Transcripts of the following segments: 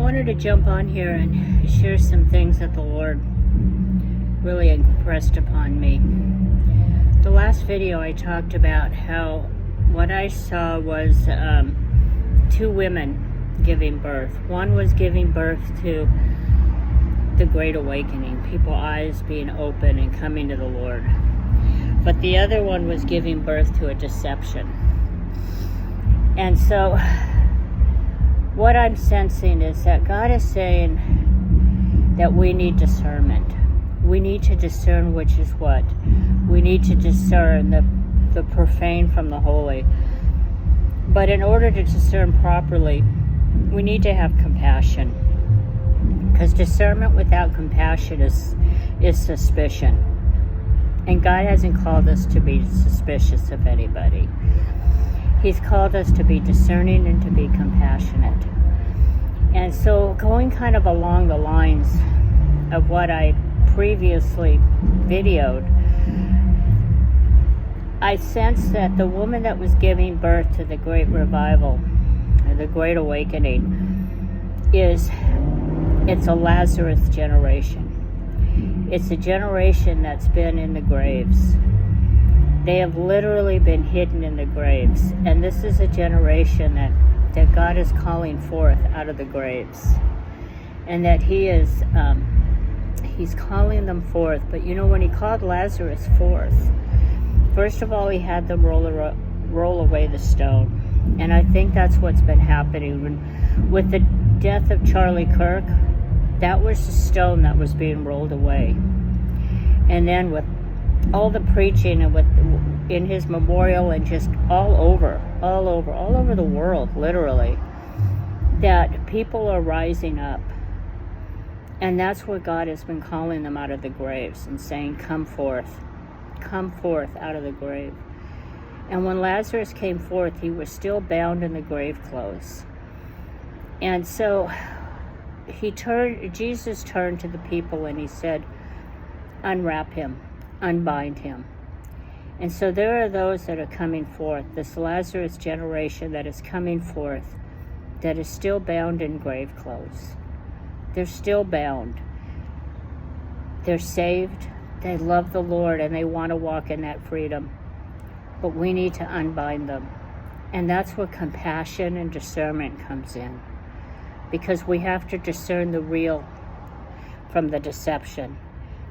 wanted to jump on here and share some things that the Lord really impressed upon me. The last video I talked about how what I saw was two women giving birth. One was giving birth to the Great Awakening, people's eyes being open and coming to the Lord. But the other one was giving birth to a deception. And so what I'm sensing is that God is saying that we need discernment. We need to discern which is what. We need to discern the profane from the holy. But in order to discern properly, we need to have compassion. Because discernment without compassion is suspicion. And God hasn't called us to be suspicious of anybody. He's called us to be discerning and to be compassionate. And so going kind of along the lines of what I previously videoed, I sense that the woman that was giving birth to the Great Revival, the Great Awakening, it's a Lazarus generation. It's a generation that's been in the graves. They have literally been hidden in the graves. And this is a generation that God is calling forth out of the graves. And that He's calling them forth. But you know, when He called Lazarus forth, first of all, He had them roll away the stone. And I think that's what's been happening. With the death of Charlie Kirk, that was the stone that was being rolled away. And then with all the preaching and in his memorial and just all over the world, literally, that people are rising up. And that's where God has been calling them out of the graves and saying, come forth out of the grave. And when Lazarus came forth, he was still bound in the grave clothes. And so Jesus turned to the people and He said, unwrap him, unbind him. And so there are those that are coming forth, this Lazarus generation that is coming forth, that is still bound in grave clothes. They're still bound. They're saved, they love the Lord, and they want to walk in that freedom. But we need to unbind them. And that's where compassion and discernment comes in. Because we have to discern the real from the deception.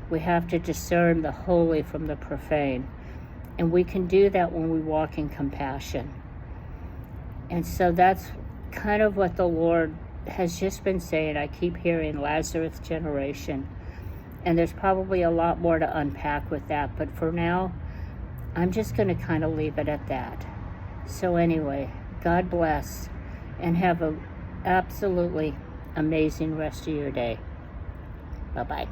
We have to discern the holy from the profane. And we can do that when we walk in compassion. And so that's kind of what the Lord has just been saying. I keep hearing Lazarus generation. And there's probably a lot more to unpack with that. But for now, I'm just going to kind of leave it at that. So anyway, God bless. And have an absolutely amazing rest of your day. Bye-bye.